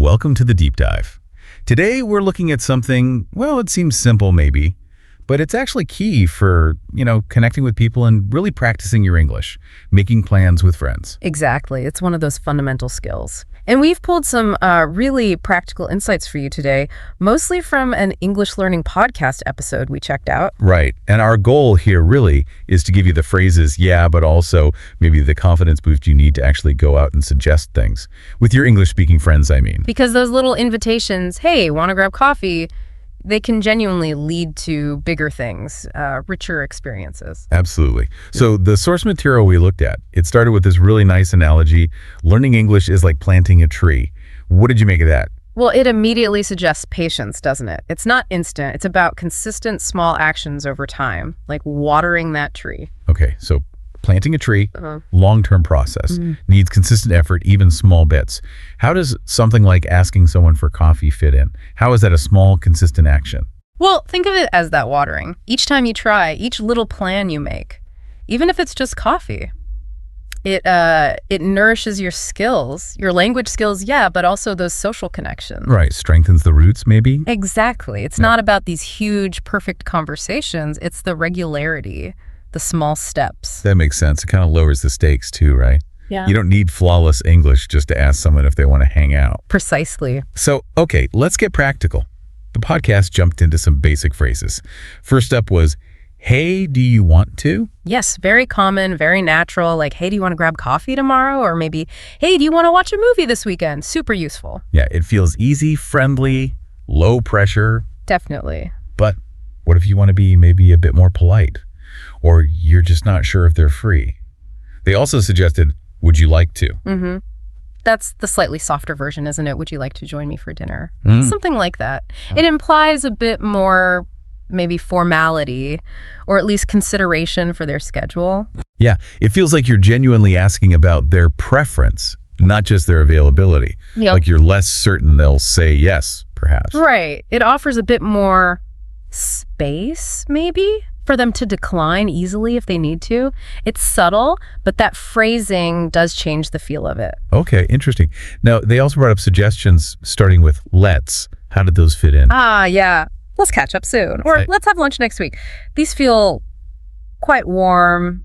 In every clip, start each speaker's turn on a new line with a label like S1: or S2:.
S1: welcome to the Deep Dive. Today we're looking at something, well, it seems simple maybe, but it's actually key for, connecting with people and really practicing your English, making plans with friends.
S2: Exactly. It's one of those fundamental skills. And we've pulled some really practical insights for you today, mostly from an English learning podcast episode we checked out.
S1: Right. And our goal here really is to give you the phrases, but also maybe the confidence boost you need to actually go out and suggest things with your English-speaking friends, I mean.
S2: Because those little invitations, hey, want to grab coffee? They can genuinely lead to bigger things, richer experiences.
S1: Absolutely. So the source material we looked at, it started with this really nice analogy. Learning English is like planting a tree. What did you make of that?
S2: Well, it immediately suggests patience, doesn't it? It's not instant. It's about consistent small actions over time, like watering that tree.
S1: Okay, so planting a tree, long-term process, needs consistent effort, even small bits. How does something like asking someone for coffee fit in? How is that a small, consistent action?
S2: Well, think of it as that watering. Each time you try, each little plan you make, even if it's just coffee, it nourishes your skills, your language skills, but also those social connections.
S1: Right, strengthens the roots, maybe?
S2: Exactly. It's not about these huge, perfect conversations. It's the regularity, the small steps.
S1: That makes sense. It kind of lowers the stakes too, right?
S2: Yeah.
S1: You don't need flawless English just to ask someone if they want to hang out.
S2: Precisely.
S1: So, okay, let's get practical. The podcast jumped into some basic phrases. First up was, hey, do you want to?
S2: Yes, very common, very natural. Like, hey, do you want to grab coffee tomorrow? Or maybe, hey, do you want to watch a movie this weekend? Super useful.
S1: Yeah, it feels easy, friendly, low pressure.
S2: Definitely.
S1: But what if you want to be maybe a bit more polite? Or you're just not sure if they're free? They also suggested, would you like to?
S2: That's the slightly softer version, isn't it? Would you like to join me for dinner? Something like that. It implies a bit more maybe formality or at least consideration for their schedule.
S1: Yeah, it feels like you're genuinely asking about their preference, not just their availability.
S2: Yep.
S1: Like you're less certain they'll say yes, perhaps.
S2: Right. It offers a bit more space, maybe, for them to decline easily if they need to. It's subtle, but that phrasing does change the feel of it.
S1: Okay, interesting. Now, they also brought up suggestions starting with let's. How did those fit in?
S2: Yeah. Let's catch up soon. Or let's have lunch next week. These feel quite warm,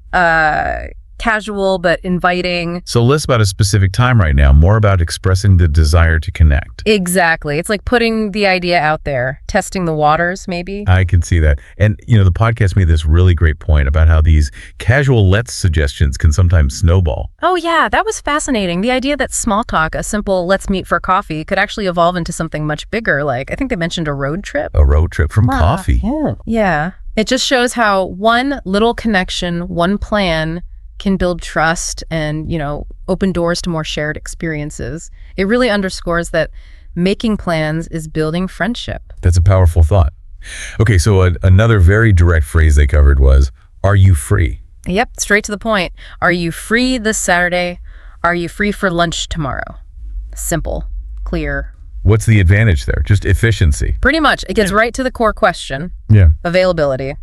S2: casual, but inviting.
S1: So less about a specific time right now, more about expressing the desire to connect.
S2: Exactly. It's like putting the idea out there, testing the waters, maybe.
S1: I can see that. And, the podcast made this really great point about how these casual let's suggestions can sometimes snowball.
S2: Oh, yeah. That was fascinating. The idea that small talk, a simple let's meet for coffee, could actually evolve into something much bigger. Like, I think they mentioned a road trip.
S1: A road trip from coffee.
S2: Yeah. It just shows how one little connection, one plan can build trust and, open doors to more shared experiences. It really underscores that making plans is building friendship.
S1: That's a powerful thought. Okay, so another very direct phrase they covered was, are you free?
S2: Yep, straight to the point. Are you free this Saturday? Are you free for lunch tomorrow? Simple, clear.
S1: What's the advantage there? Just efficiency.
S2: Pretty much. It gets right to the core question.
S1: Yeah.
S2: Availability.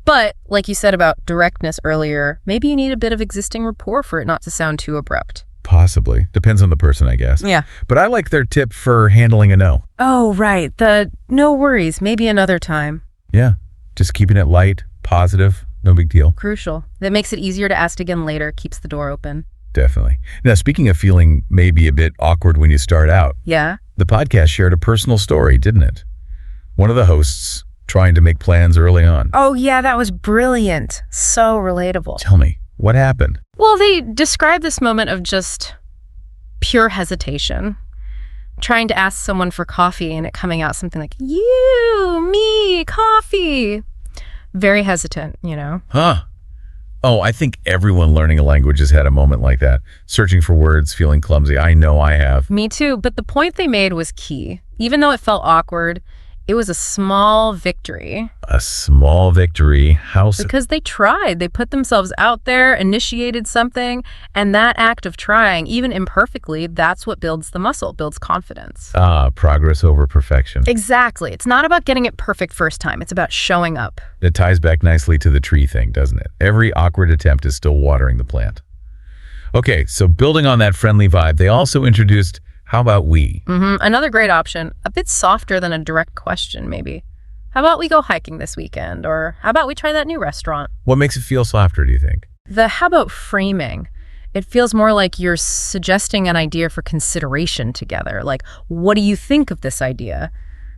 S2: But, like you said about directness earlier, maybe you need a bit of existing rapport for it not to sound too abrupt.
S1: Possibly. Depends on the person, I guess.
S2: Yeah.
S1: But I like their tip for handling a no.
S2: Oh, right. The no worries, maybe another time.
S1: Yeah. Just keeping it light, positive, no big deal.
S2: Crucial. That makes it easier to ask again later, keeps the door open.
S1: Definitely. Now, speaking of feeling maybe a bit awkward when you start out.
S2: Yeah.
S1: The podcast shared a personal story, didn't it? One of the hosts trying to make plans early on.
S2: Oh, yeah, that was brilliant. So relatable.
S1: Tell me, what happened?
S2: Well, they described this moment of just pure hesitation, trying to ask someone for coffee and it coming out something like, you, me, coffee. Very hesitant,
S1: Huh. Oh, I think everyone learning a language has had a moment like that. Searching for words, feeling clumsy. I know I have.
S2: Me too, but the point they made was key. Even though it felt awkward, it was a small victory.
S1: A small victory? How so?
S2: Because they tried. They put themselves out there, initiated something, and that act of trying, even imperfectly, that's what builds the muscle, builds confidence.
S1: Progress over perfection.
S2: Exactly. It's not about getting it perfect first time. It's about showing up.
S1: It ties back nicely to the tree thing, doesn't it? Every awkward attempt is still watering the plant. Okay, so building on that friendly vibe, they also introduced How about we?
S2: Another great option, a bit softer than a direct question, maybe. How about we go hiking this weekend? Or how about we try that new restaurant?
S1: What makes it feel softer, do you think?
S2: The how about framing. It feels more like you're suggesting an idea for consideration together. Like, what do you think of this idea?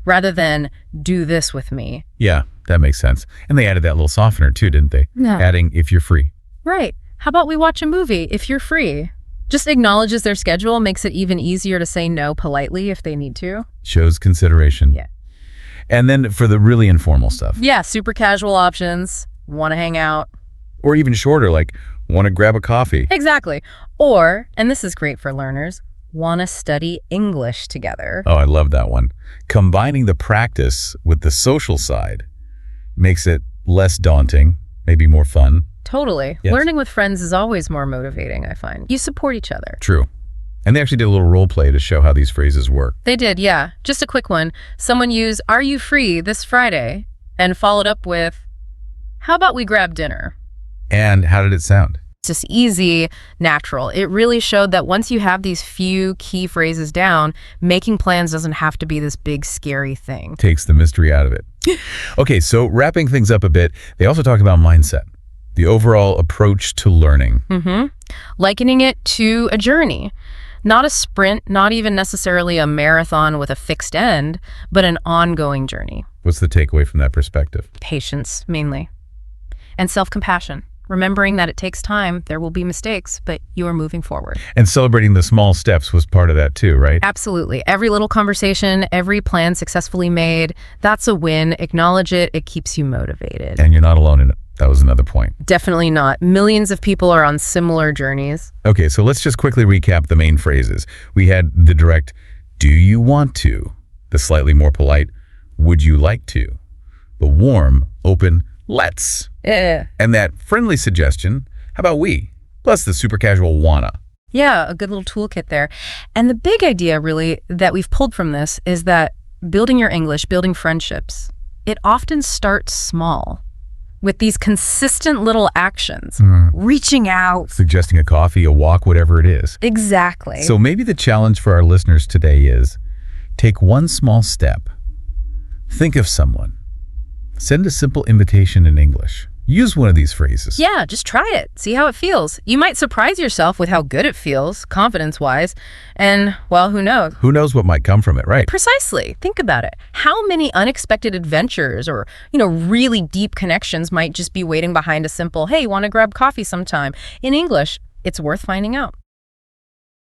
S2: Rather than do this with me.
S1: Yeah, that makes sense. And they added that little softener too, didn't they?
S2: Yeah.
S1: Adding if you're free.
S2: Right. How about we watch a movie if you're free? Just acknowledges their schedule, makes it even easier to say no politely if they need to.
S1: Shows consideration.
S2: Yeah.
S1: And then for the really informal stuff.
S2: Yeah, super casual options. Want to hang out.
S1: Or even shorter, like want to grab a coffee.
S2: Exactly. Or, and this is great for learners, want to study English together.
S1: Oh, I love that one. Combining the practice with the social side makes it less daunting, maybe more fun.
S2: Totally.
S1: Yes.
S2: Learning with friends is always more motivating, I find. You support each other.
S1: True. And they actually did a little role play to show how these phrases work.
S2: They did, yeah. Just a quick one. Someone used, "Are you free this Friday?" and followed up with, "How about we grab dinner?"
S1: And how did it sound?
S2: It's just easy, natural. It really showed that once you have these few key phrases down, making plans doesn't have to be this big, scary thing.
S1: Takes the mystery out of it. Okay, so wrapping things up a bit, they also talked about mindset, the overall approach to learning.
S2: Likening it to a journey. Not a sprint, not even necessarily a marathon with a fixed end, but an ongoing journey.
S1: What's the takeaway from that perspective?
S2: Patience, mainly. And self-compassion. Remembering that it takes time, there will be mistakes, but you are moving forward.
S1: And celebrating the small steps was part of that too, right?
S2: Absolutely. Every little conversation, every plan successfully made, that's a win. Acknowledge it. It keeps you motivated.
S1: And you're not alone in it. That was another point.
S2: Definitely not. Millions of people are on similar journeys.
S1: Okay, so let's just quickly recap the main phrases. We had the direct, do you want to? The slightly more polite, would you like to? The warm, open, let's. And that friendly suggestion, how about we? Plus the super casual wanna.
S2: Yeah, a good little toolkit there. And the big idea really that we've pulled from this is that building your English, building friendships, it often starts small with these consistent little actions, reaching out.
S1: Suggesting a coffee, a walk, whatever it is.
S2: Exactly.
S1: So maybe the challenge for our listeners today is take one small step. Think of someone. Send a simple invitation in English. Use one of these phrases.
S2: Yeah, just try it. See how it feels. You might surprise yourself with how good it feels, confidence-wise. And, well, who knows?
S1: Who knows what might come from it, right?
S2: Precisely. Think about it. How many unexpected adventures or, really deep connections might just be waiting behind a simple, "Hey, want to grab coffee sometime?" In English, it's worth finding out.